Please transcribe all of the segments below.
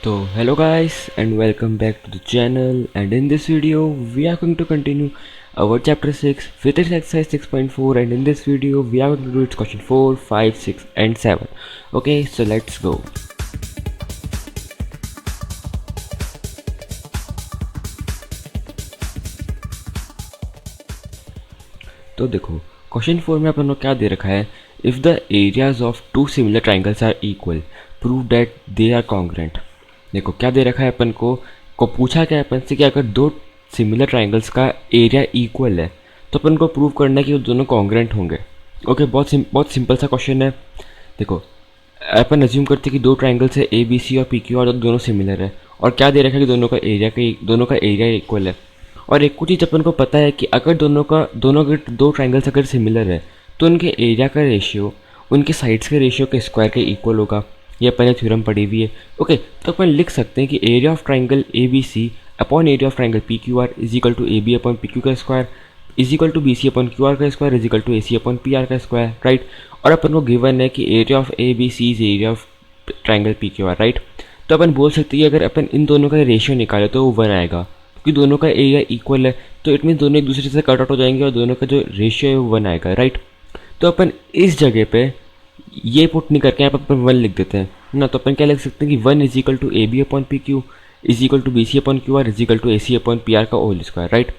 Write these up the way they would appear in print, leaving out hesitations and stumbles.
So hello guys and welcome back to the channel, and in this video we are going to continue our chapter 6 physics exercise 6.4, and in this video we are going to do its question 4, 5, 6 and 7. Okay, so let's go. तो देखो question 4 में अपन को क्या दे रखा है, if the areas of two similar triangles are equal prove that they are congruent. देखो क्या दे रखा है अपन को पूछा क्या है अपन से कि अगर दो सिमिलर ट्राइंगल्स का एरिया इक्वल है तो अपन को प्रूव करना है कि वो दोनों कॉन्ग्रेंट होंगे। ओके, बहुत सिंपल सा क्वेश्चन है। देखो अपन अज्यूम करते हैं कि दो ट्राइंगल्स है ए बी सी और पी क्यू और दोनों सिमिलर है, और क्या दे रखा है कि दोनों का एरिया इक्वल है। और एक कुछ चीज़ अपन को पता है कि अगर दो ट्राइंगल्स अगर सिमिलर है तो उनके एरिया का रेशियो उनके साइड्स के रेशियो के स्क्वायर के इक्वल होगा। ये अपन ने थ्योरम पढ़ी हुई है। ओके, तो अपन लिख सकते हैं कि area of triangle A B C upon area of triangle P Q R is equal to A B upon P Q का square is equal to B C upon Q R का square is equal to A C upon P R का square, right. और अपन को गिवन है कि area of A B C is area of triangle P Q R, right. तो अपन बोल सकते हैं कि अगर अपन इन दोनों का रेशियो निकाले तो वो 1 आएगा, क्योंकि दोनों का एरिया इक्वल है। तो इट मीन दोनों एक दूसरे से कट आउट हो जाएंगे और दोनों का जो रेशियो है वो 1 आएगा, राइट। तो अपन इस जगह पे ये पुट नहीं करके यहाँ पर अपन 1 लिख देते हैं ना। तो अपन क्या लिख सकते हैं कि 1 is equal to A B upon P Q is equal to B C upon Q R is equal to A C upon P R का होल स्क्वायर, राइट।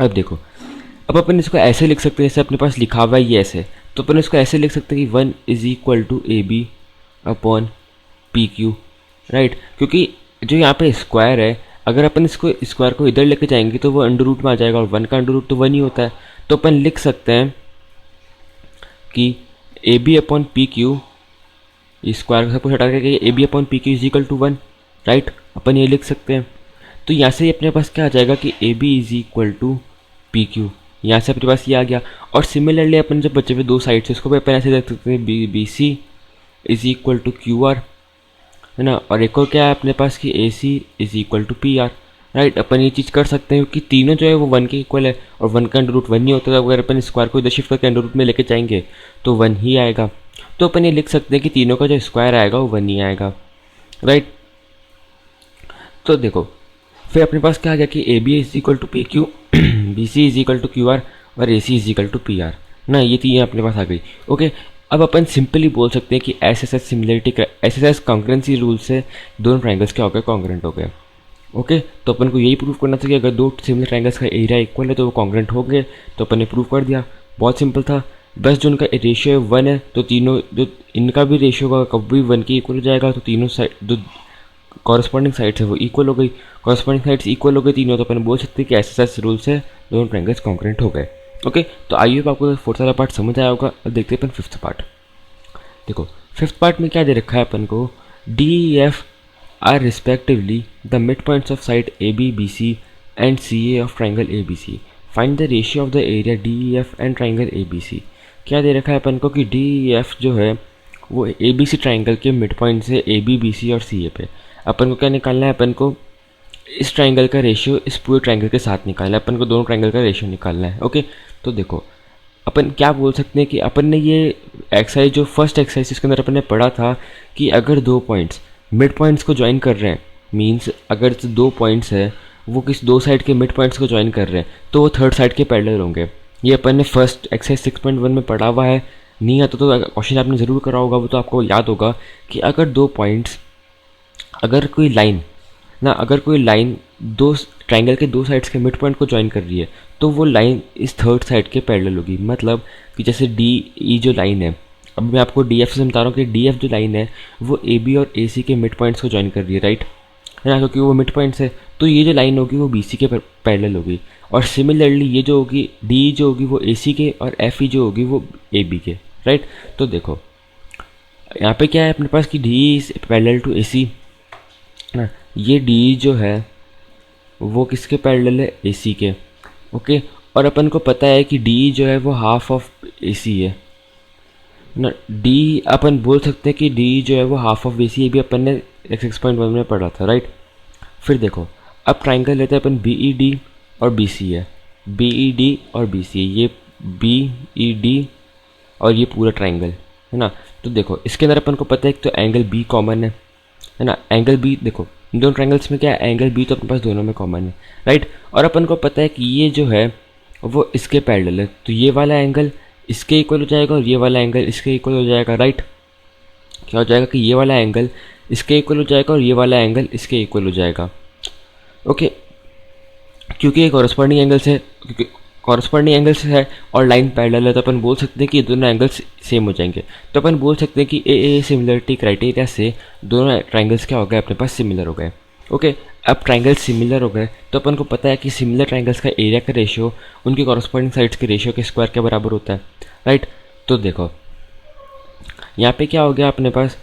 अब देखो, अब अपन इसको ऐसे लिख सकते हैं जैसे अपने पास लिखा हुआ है ये ऐसे। तो अपन इसको ऐसे लिख सकते हैं कि 1 is equal to A B upon P Q, right. क्योंकि जो यहाँ पे स्क्वायर है, अगर अपन इसको स्क्वायर को इधर लेके जाएंगे तो वो अंडर रूट में आ जाएगा, और 1 का अंडर रूट तो 1 ही होता है। तो अपन लिख सकते हैं कि A B upon P Q square सब कुछ हटा करके A B upon P Q is equal to 1, right. अपन ये लिख सकते हैं। तो यहाँ से अपने पास क्या आ जाएगा कि A B is equal to P Q, यहाँ से अपने पास ये आ गया। और सिमिलरली अपन जब बचे हुए दो साइड से उसको भी अपन ऐसे देख सकते हैं B C is equal to Q R, है ना। और एक और क्या है अपने पास कि A C is equal to P R, right. अपन ये चीज़ कर सकते हैं क्योंकि तीनों जो है वो 1 के इक्वल है, और 1 का अंडर रूट 1 ही होता है। अगर अपन स्क्वायर को इधर शिफ्ट करके अंडर रूट में लेके जाएंगे तो 1 ही आएगा। तो अपन ये लिख सकते हैं कि तीनों का जो स्क्वायर आएगा वो 1 ही आएगा, राइट। तो देखो फिर अपने पास क्या आ गया कि A B is equal to P Q, B C is equal to Q R और A C is equal to P R ना। ये तीन अपने पास आ गई। ओके, अब अपन सिंपली बोल सकते हैं कि एस एस कॉन्ग्रेंसी रूल से दोनों ट्राइंगल्स क्या हो गए, कॉन्ग्रेंट हो गए। ओके, तो अपन को यही प्रूव करना था कि अगर दो सिमिलर ट्राइंगल्स का एरिया इक्वल है तो वो कॉन्ग्रेंट हो गए। तो अपन ने प्रूव कर दिया, बहुत सिंपल था। बस जो उनका रेशियो है 1 है, तो तीनों जो इनका भी रेशियो होगा कभी 1 के इक्वल हो जाएगा। तो तीनों साइड जो कॉरस्पॉन्डिंग साइड्स है वो इक्वल हो गई, कॉरस्पॉन्डिंग साइड्स इक्वल हो गई तीनों। तो अपन बोल सकते हैं कि एस रूल से दोनों ट्राइंगल्स कॉन्ग्रेंट हो गए। ओके, तो आई होप आपको फोर्थ वाला पार्ट समझ आया होगा। अब देखते हैं अपन फिफ्थ पार्ट। देखो फिफ्थ पार्ट में क्या दे रखा है अपन को, D E F are respectively the mid points of side A B B C and C A of triangle A B C. Find the ratio of the area D E F and triangle A B C. क्या दे रखा है अपन को कि D E F जो है वो ए बी सी ट्राइंगल के मिड पॉइंट से ए बी बी सी और सी ए पे। अपन को क्या निकालना है, अपन को इस ट्राइंगल का रेशियो इस पूरे ट्राइंगल के साथ निकालना है। अपन को दोनों ट्राइंगल का रेशियो निकालना है। ओके, तो देखो अपन क्या बोल सकते हैं कि अपन ने ये एक्सरसाइज जो फर्स्ट एक्सरसाइज इसके अंदर अपन ने पढ़ा था कि अगर दो पॉइंट्स मिड पॉइंट्स को ज्वाइन कर रहे हैं, मींस अगर दो पॉइंट्स है वो किस दो साइड के मिड पॉइंट्स को ज्वाइन कर रहे हैं तो वो थर्ड साइड के पैरेलल होंगे। ये अपन ने फर्स्ट एक्सरसाइज 6.1 में पढ़ा हुआ है। नहीं आता तो क्वेश्चन आपने ज़रूर करा होगा, वो तो आपको याद होगा कि अगर दो पॉइंट्स, अगर कोई लाइन दो ट्राइंगल के दो साइड्स के मिड पॉइंट को ज्वाइन कर रही है तो वो लाइन इस थर्ड साइड के पैरेलल होगी। मतलब कि जैसे डी ई जो लाइन है, अब मैं आपको डी एफ से समझा रहा हूँ कि डी एफ जो लाइन है वो ए बी और ए सी के मिड पॉइंट्स को ज्वाइन कर रही है, राइट, है ना, क्योंकि वो मिड पॉइंट्स है। तो ये जो लाइन होगी वो बी सी के पैरेलल होगी। और सिमिलरली ये जो होगी डी जो होगी वो ए सी के, और एफ ई जो होगी वो ए बी के, राइट। तो देखो यहाँ पे क्या है अपने पास कि D is parallel to A सी ना। ये डी जो है वो किसके पैरेलल है, ए सी के। ओके, और अपन को पता है कि डी जो है वो हाफ ऑफ ए सी है ना। डी अपन बोल सकते हैं कि डी जो है वो हाफ ऑफ ए सी, ये भी अपन ने 6.1 में पढ़ा था, राइट। फिर देखो अब ट्राइंगल लेते हैं अपन बी ई डी और बी सी है, बी ई डी और बी सी, ये बी ई डी और ये पूरा ट्राइंगल है ना। तो देखो इसके अंदर अपन को पता है कि तो एंगल बी कॉमन है, है ना। एंगल बी देखो, इन दोनों ट्राइंगल्स में क्या है, एंगल बी तो अपने पास दोनों में कॉमन है, राइट। और अपन को पता है कि ये जो है वो इसके पैरेलल है, तो ये वाला एंगल इसके इक्वल हो जाएगा और ये वाला एंगल इसके इक्वल हो जाएगा, राइट। क्या हो जाएगा कि ये वाला एंगल इसके इक्वल हो जाएगा और ये वाला एंगल इसके इक्वल हो जाएगा, ओके। क्योंकि ये कॉरस्पॉन्डिंग एंगल्स है, क्योंकि कॉरस्पॉन्डिंग एंगल्स है और लाइन पैरेलल है, तो अपन बोल सकते हैं कि ये दोनों एंगल्स सेम हो जाएंगे। तो अपन बोल सकते हैं कि ए सिमिलरिटी क्राइटेरिया से दोनों ट्राइंगल्स क्या हो गए, अपने पास सिमिलर हो गए, ओके। अब ट्राइंगल्स सिमिलर हो गए तो अपन को पता है कि सिमिलर ट्राइंगल्स का एरिया का रेशियो उनके कॉरस्पॉन्डिंग साइड्स के रेशियो के स्क्वायर के बराबर होता है, राइट। तो देखो यहाँ पे क्या हो गया अपने पास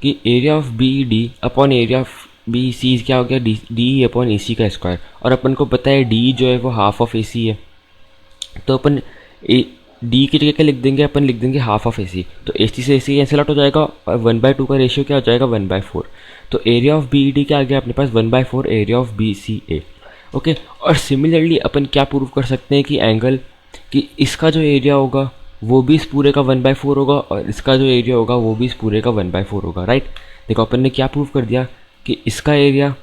कि area of B D upon area of B C क्या हो गया, डी अपॉन ए सी का स्क्वायर। और अपन को पता है डी जो है वो हाफ ऑफ ए सी है, तो अपन डी की जगह क्या लिख देंगे, अपन लिख देंगे हाफ ऑफ ए सी। तो ए सी से ए सी कैंसिल आउट हो जाएगा और 1/2 का रेशियो क्या हो जाएगा, 1/4। तो एरिया ऑफ बी डी क्या आ गया अपने पास, 1/4 area of B C A, okay. और सिमिलरली अपन क्या प्रूव कर सकते हैं कि एंगल कि इसका जो एरिया होगा वो भी इस पूरे का 1/4 होगा और इसका जो एरिया होगा वो भी इस पूरे का 1/4 होगा, राइट। देखो अपन ने क्या प्रूव कर दिया कि इसका एरिया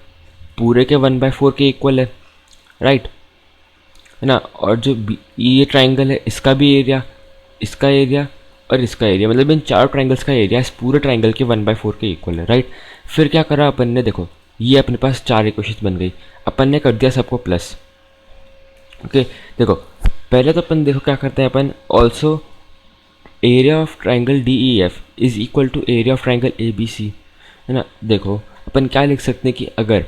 पूरे के 1/4 के इक्वल है, राइट, है ना। और जो ये ट्राइंगल है इसका भी एरिया, इसका एरिया और इसका एरिया, मतलब इन चार ट्राइंगल्स का एरिया इस पूरे ट्राइंगल के 1/4 के इक्वल है, राइट। फिर क्या करा अपन ने, देखो ये अपने पास चार इक्वेशंस बन गई, अपन ने कर दिया सबको प्लस, ओके। देखो पहले तो अपन देखो क्या करते हैं अपन, also area of triangle D E F is equal to area of triangle A B C, है ना। देखो अपन क्या लिख सकते हैं कि अगर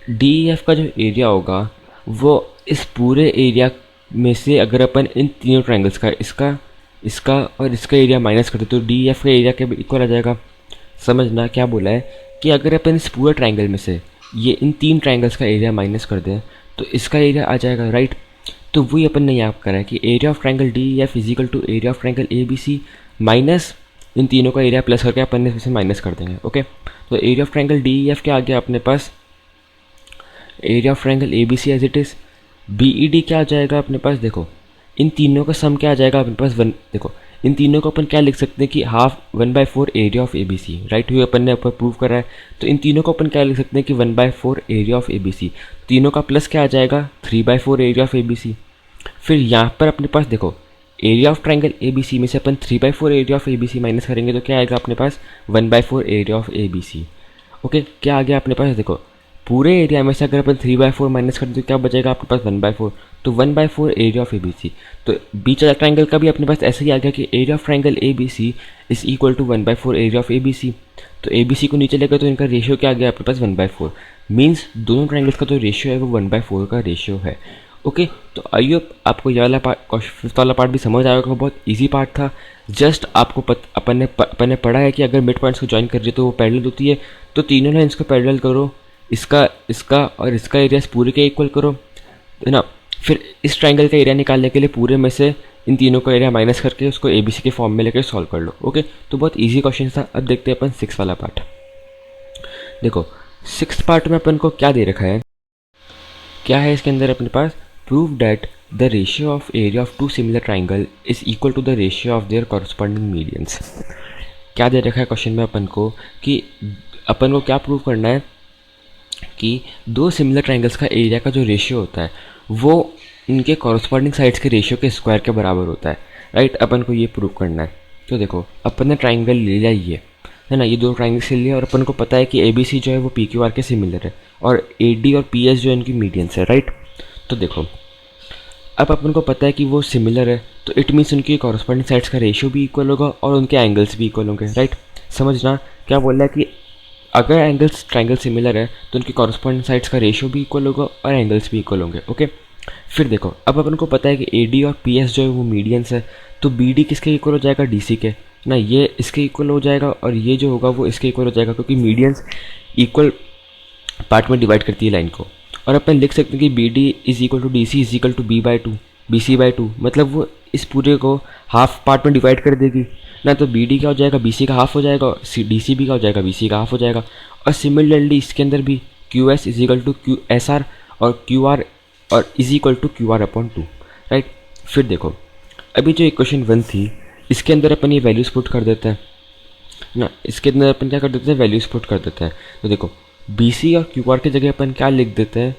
डी ई एफ का जो एरिया होगा वो इस पूरे एरिया में से अगर अपन इन तीनों ट्राइंगल्स का इसका इसका और इसका एरिया माइनस करते तो डी एफ का एरिया के इक्वल आ जाएगा। समझना क्या बोला है कि अगर अपन इस पूरे ट्राइंगल में से ये इन तीन ट्राइंगल्स का एरिया माइनस कर दें तो इसका एरिया आ जाएगा, राइट। तो वही अपन ने यहाँ करा है कि area of triangle D F is equal to area of triangle A B C minus इन तीनों का एरिया प्लस करके अपन ने इसमें माइनस कर देंगे, ओके। तो area of triangle D F क्या आ गया अपने पास, area of triangle A B C as it is. B E D क्या आ जाएगा अपने पास, देखो इन तीनों का सम क्या आ जाएगा अपने पास, वन। देखो इन तीनों को अपन क्या लिख सकते हैं कि half 1/4 area of A B C, right. हुए अपन ने ऊपर प्रूव करा है, तो इन तीनों को अपन क्या लिख सकते हैं कि 1/4 area of A B C. तीनों का प्लस क्या आ जाएगा, 3/4 area of A B C. फिर यहाँ पर अपने पास देखो area of triangle A B C में से अपन 3/4 area of A B C minus करेंगे तो क्या आएगा अपने पास, 1/4 area of A B C, okay. क्या आ गया अपने पास, देखो पूरे एरिया में से अगर अपन 3/4 माइनस करें तो क्या बचेगा अपने पास 1/4, तो 1/4 area of A B C. तो बीच वाला ट्राइंगल का भी अपने पास ऐसे ही आ गया कि area of triangle A B C is equal to 1/4 area of A B C. तो ए बी सी को नीचे लेकर तो इनका रेशियो क्या आ गया अपने पास 1/4, मीन्स दोनों ट्राइंगल्स का जो रेशियो है वो 1/4 का रेशियो है, ओके। तो आई होप आपको ये वाला पार्ट, फिफ्थ वाला पार्ट भी समझ आएगा, बहुत ईजी पार्ट था। जस्ट आपको अपन ने पढ़ा है कि अगर मिड पॉइंट्स को ज्वाइन कर रही है तो वो पैरेलल होती है, तो तीनों लाइन्स को पैरेलल करो, इसका इसका और इसका एरिया पूरे के इक्वल करो, है ना। फिर इस ट्राइंगल का एरिया निकालने के लिए पूरे में से इन तीनों का एरिया माइनस करके उसको ए बी सी के फॉर्म में लेकर सॉल्व कर लो, ओके। तो बहुत इजी क्वेश्चन था। अब देखते हैं अपन 6 वाला पार्ट। देखो 6th पार्ट में अपन को क्या दे रखा है, क्या है इसके अंदर अपने पास, prove that the ratio of area of two similar triangle is equal to the ratio of their corresponding medians. क्या दे रखा है क्वेश्चन में अपन को कि अपन को क्या प्रूव करना है कि दो सिमिलर ट्राइंगल्स का एरिया का जो रेशियो होता है वो इनके कॉरस्पॉन्डिंग साइड्स के रेशियो के स्क्वायर के बराबर होता है, राइट। अपन को ये प्रूव करना है। तो देखो अपन ने ट्राइंगल ले लिया ये, है ना, ये दो ट्राइंगल ले लिया और अपन को पता है कि ए बी सी जो है वो पी क्यू आर के सिमिलर है और ए डी और पी एस जो है इनकी मीडियंस है, राइट। तो देखो अब अपन को पता है कि वो सिमिलर है, तो इट मीन्स उनकी कॉरस्पॉन्डिंग साइड्स का रेशियो भी इक्वल होगा और उनके एंगल्स भी इक्वल होंगे, राइट। समझना क्या बोल रहा है कि अगर एंगल्स ट्राइंगल सिमिलर है तो उनकी कॉरस्पॉन्डिंग साइड्स का रेशियो भी इक्वल होगा और एंगल्स भी इक्वल होंगे, ओके। फिर देखो अब अपन को पता है कि ए डी और पी एस जो है वो मीडियंस है, तो बी डी किसके इक्वल हो जाएगा, डी सी के ना, ये इसके इक्वल हो जाएगा और ये जो होगा वो इसके इक्वल हो जाएगा, क्योंकि मीडियंस इक्वल पार्ट में डिवाइड करती है लाइन को। और अपन लिख सकते हैं कि B D is equal to D C is equal to B/2 BC/2, मतलब वो इस पूरे को हाफ पार्ट में डिवाइड कर देगी ना, तो बी डी क्या हो जाएगा, बी सी का हाफ हो जाएगा, डी सी भी क्या हो जाएगा, बी सी का हाफ हो जाएगा। और सिमिलरली इसके अंदर भी Q S is equal to Q S R और क्यू आर और is equal to Q R upon 2, right. फिर देखो अभी जो इक्वेशन 1 थी इसके अंदर अपन ये वैल्यूज पुट कर देते हैं, ना। इसके अंदर अपन क्या कर देते हैं, वैल्यूज पुट कर देते हैं। तो देखो बी सी और क्यू आर की जगह अपन क्या लिख देते हैं,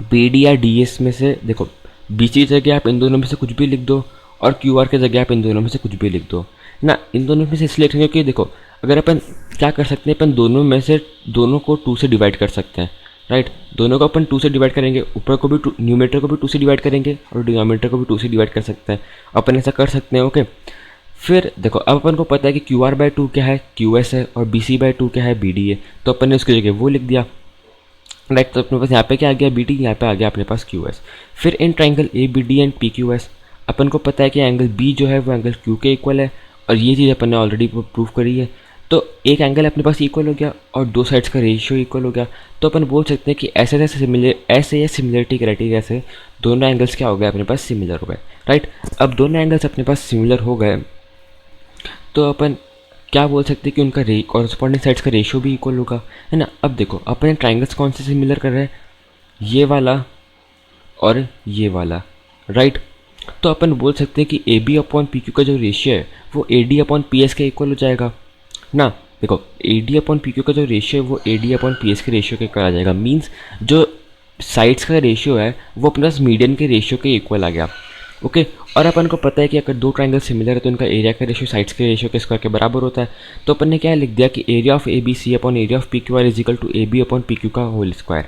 बी डी या डी एस में से देखो बी सी की जगह आप इन दोनों में से कुछ भी लिख दो और क्यू आर की जगह आप इन दोनों में से कुछ भी लिख दो ना। इन दोनों में से इसलिए लिखेंगे कि देखो अगर अपन क्या कर सकते हैं, अपन दोनों में से दोनों को 2 से डिवाइड कर सकते हैं, राइट। दोनों को अपन 2 से डिवाइड करेंगे, ऊपर को भी न्यूमरेटर को भी 2 से डिवाइड करेंगे और डिनोमिनेटर को भी 2 से डिवाइड कर सकते हैं। अपन ऐसा कर सकते हैं, ओके। फिर देखो अब अपन को पता है कि क्यू आर बाय 2 क्या है, क्यू एस है, और बी सी बाय 2 क्या है, बी डी है। तो अपन ने उसकी जगह वो लिख दिया, राइट। तो अपने पास यहाँ पे क्या आ गया, बी डी, यहाँ पे आ गया अपने पास क्यू एस। फिर in triangle A B D and P Q S अपन को पता है कि एंगल बी जो है वो एंगल क्यू के इक्वल है, और ये चीज़ अपन ने ऑलरेडी प्रूव करी है। तो एक एंगल अपने पास इक्वल हो गया और 2 साइड्स का रेशियो इक्वल हो गया। तो अपन बोल सकते हैं कि ऐसे या सिमिलरिटी क्राइटेरिया से दोनों एंगल्स क्या हो गए, अपने पास सिमिलर हो गए, राइट। अब दोनों एंगल्स अपने पास सिमिलर हो गए तो अपन क्या बोल सकते हैं कि उनका कॉरस्पॉन्डिंग साइड्स का रेशियो भी इक्वल होगा, है ना। अब देखो अपने ट्राइंगल्स कौन से सिमिलर कर रहे हैं, ये वाला और ये वाला, राइट। तो अपन बोल सकते हैं कि A B upon P Q का जो रेशियो है वो A D upon P S के इक्वल हो जाएगा ना। देखो A D upon P Q का जो रेशियो है वो A D upon P S के रेशियो के इक्वल आ जाएगा। मीन्स जो साइड्स का रेशियो है वो अपने पास मीडियन के रेशियो के इक्वल आ गया, ओके। और अपन को पता है कि अगर 2 ट्राइंगल सिमिलर है तो उनका एरिया का रेशियो साइड्स के रेशियो के स्क्वायर के बराबर होता है। तो अपन ने क्या लिख दिया कि area of A B C upon area of P Q R is equal to A B upon P Q का होल स्क्वायर।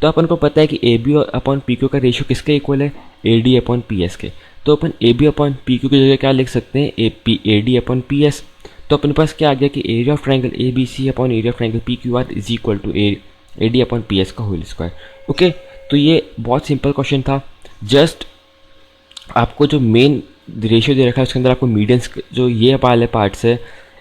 तो अपन को पता है कि A B upon P Q का रेशियो किसके इक्वल है, A D upon P S के। तो अपन A B upon P Q की जगह क्या लिख सकते हैं, A D upon P S. तो अपने पास क्या आ गया कि area of triangle A B C upon area of triangle P Q R is equal to A D upon P S का होल स्क्वायर, ओके। तो ये बहुत सिंपल क्वेश्चन था। जस्ट आपको जो मेन रेशियो दे रखा है उसके अंदर आपको मीडियंस जो ये वाले पार्ट्स है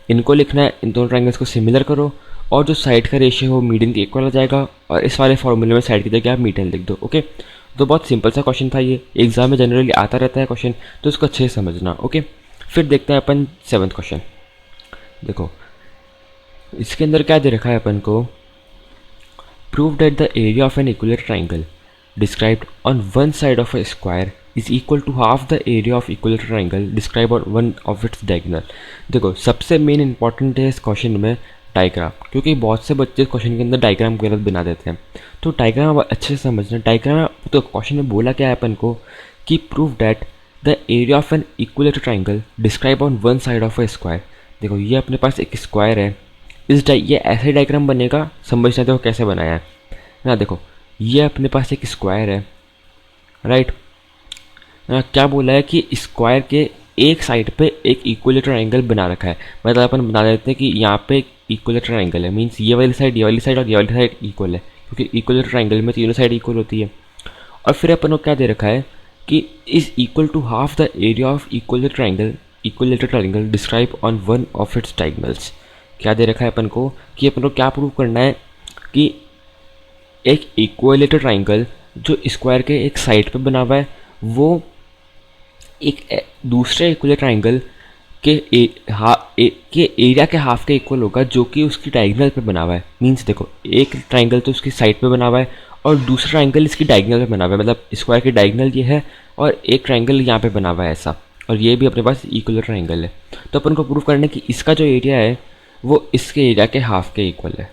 इनको लिखना है, इन दोनों ट्राइंगल्स को सिमिलर करो और जो साइड का रेशियो है वो मीडियन के इक्वल आ जाएगा, और इस वाले फॉर्मूले में साइड की जगह आप मीडियन लिख दो, ओके। तो बहुत सिंपल सा क्वेश्चन था ये, एग्जाम में जनरली आता रहता है क्वेश्चन, तो इसको अच्छे से समझना, ओके। फिर देखते हैं अपन 7th क्वेश्चन। देखो इसके अंदर क्या दे रखा है अपन को, prove that the area of an equilateral triangle described on one side of a square is equal to half the area of equilateral triangle describe on one of its diagonal. देखो सबसे मेन इंपॉर्टेंट है इस question में diagram, क्योंकि बहुत से बच्चे question के अंदर डायग्राम गलत बना देते हैं। तो डायग्राम अच्छे से समझना। डायग्राम तो क्वेश्चन में बोला क्या है अपन को कि prove that the area of an equilateral triangle describe on one side of a square. देखो ये अपने पास एक स्क्वायर है, ये ऐसे डायग्राम बनेगा, समझना देखो कैसे बनाया है ना। देखो ये अपने पास एक स्क्वायर है, राइट। क्या बोला है कि स्क्वायर के एक साइड पे एक इक्विलेटरल ट्राइंगल बना रखा है। मतलब अपन बना देते हैं कि यहाँ पे एक इक्विलेटरल ट्राइंगल है, मीन्स ये वाली साइड और ये वाली साइड इक्वल है, क्योंकि इक्विलेटरल ट्राइंगल में तीनों साइड इक्वल होती है। और फिर अपन को क्या दे रखा है कि is equal to half the area of equilateral triangle describe on one of its diagonals. क्या दे रखा है अपन को कि अपन को क्या प्रूव करना है कि एक इक्विलेटरल ट्राइंगल जो स्क्वायर के एक साइड पे बना हुआ है वो एक दूसरे इक्विलेटरल ट्राइंगल के एरिया के हाफ के इक्वल होगा जो कि उसकी डायगोनल पे बना हुआ है। मीन्स देखो एक ट्राइंगल तो उसकी साइड पे बना हुआ है और दूसरा ट्राइंगल इसकी डायगोनल पे बना हुआ है, मतलब स्क्वायर की डायगोनल ये है और एक ट्राइंगल यहाँ पे बना हुआ है ऐसा, और ये भी अपने पास इक्विलेटरल ट्राइंगल है। तो अपन को प्रूव करना है कि इसका जो एरिया है वो इसके एरिया के हाफ के इक्वल है,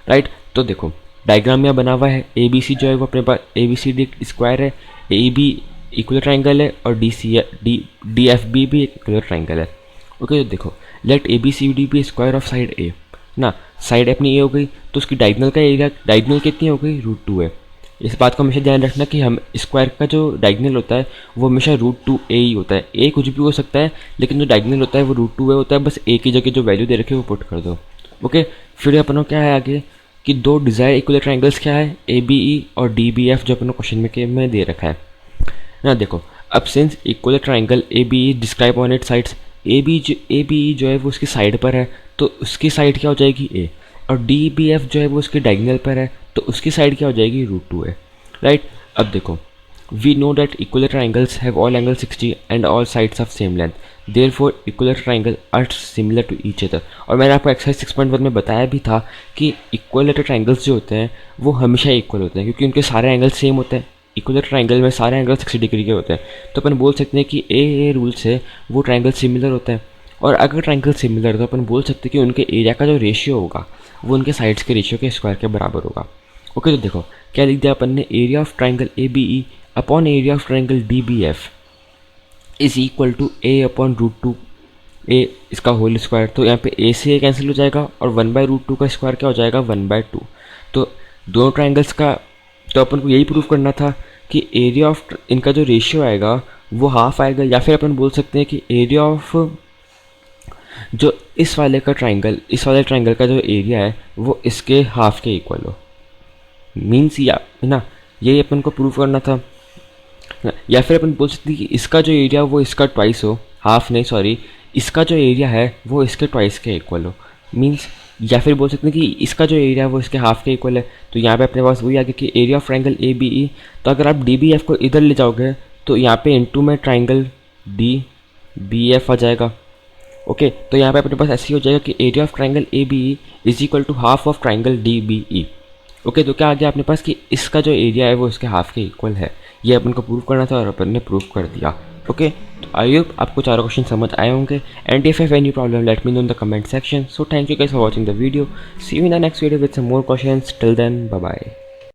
राइट। तो देखो डायग्राम में बना हुआ है, ए बी सी जो है वो अपने पास A B C D square है, ए बी इक्विलेटरल ट्राइंगल है और डी एफ बी भी एक इक्विलेटरल ट्राइंगल है, ओके। तो देखो let A B C D B square of side A ना। साइड अपनी ए हो गई तो उसकी डायगोनल का एरिया, डायगोनल कितनी हो गई, √2 है। इस बात को हमेशा ध्यान रखना कि हम स्क्वायर का जो डायगोनल होता है वो हमेशा √2a ही होता है। ए कुछ भी हो सकता है लेकिन जो डायगोनल होता है वो √2a होता है, बस ए की जगह जो वैल्यू दे रखे वो पुट कर दो, ओके। फिर अपन को क्या है आगे कि दो डिजायर इक्विलेटरल ट्राइंगल्स क्या है, ए बी ई और डी बी एफ, जो अपन को क्वेश्चन में दे रखा है ना। देखो अब since equilateral triangle A B E describe on it sides, A B E जो है वो उसकी साइड पर है तो उसकी साइड क्या हो जाएगी ए, और डी बी एफ जो है वो उसकी डायगोनल पर है तो उसकी साइड क्या हो जाएगी √2 है, राइट। अब देखो we know that equilateral triangles have all angle 60 and all sides of same length, therefore equilateral triangle are similar to each other. और मैंने आपको एक्सरसाइज 6.1 में बताया भी था कि इक्विलेटरल ट्राइंगल्स जो होते हैं वो हमेशा इक्वल होते हैं क्योंकि उनके सारे एंगल सेम होते हैं। इक्विलेटरल ट्राइंगल में सारे एंगल 60 डिग्री के होते हैं, तो अपन बोल सकते हैं कि ए रूल से वो ट्राइंगल सिमिलर होता है। और अगर ट्राइंगल सिमिलर है तो अपन बोल सकते हैं कि उनके एरिया का जो रेशियो होगा वो उनके साइड्स के रेशियो के स्क्वायर के बराबर होगा। ओके, तो देखो क्या लिख दिया अपन ने, area of triangle A B E upon area of triangle D B F is equal to A upon √2 A इसका होल स्क्वायर। तो यहाँ पे ए से ए कैंसिल हो जाएगा और 1/√2 का स्क्वायर क्या हो जाएगा 1/2। तो दोनों ट्राइंगल्स का तो अपन को यही प्रूव करना था कि एरिया ऑफ इनका जो रेशियो आएगा वो हाफ आएगा, या फिर अपन बोल सकते हैं कि एरिया ऑफ जो इस वाले ट्राइंगल का जो एरिया है वो इसके हाफ के इक्वल हो। मीन्स या है ना, यही अपन को प्रूव करना था। या फिर अपन बोल सकते हैं कि इसका जो एरिया वो इसका ट्वाइस हो, हाफ नहीं सॉरी, इसका जो एरिया है वो इसके ट्वाइस के इक्वल हो। मीन्स या फिर बोल सकते हैं कि इसका जो एरिया है वो इसके हाफ के इक्वल है। तो यहाँ पे अपने पास वही आ गया कि area of triangle A B E. तो अगर आप डी बी एफ को इधर ले जाओगे तो यहाँ पे इनटू में ट्राइंगल डी बी एफ आ जाएगा। ओके, तो यहाँ पे अपने पास ऐसे ही हो जाएगा कि area of triangle A B E is equal to half of triangle D B E. Okay, तो क्या आ गया अपने पास कि इसका जो एरिया है वो इसके हाफ के इक्वल है। ये अपन को प्रूव करना था और अपन ने प्रूव कर दिया। ओके, तो आई होप आपको चारों क्वेश्चन समझ आए होंगे। And if have any problem let me know in the comment section. So thank you guys for watching the video. See you in the next video with some more questions. Till then bye bye.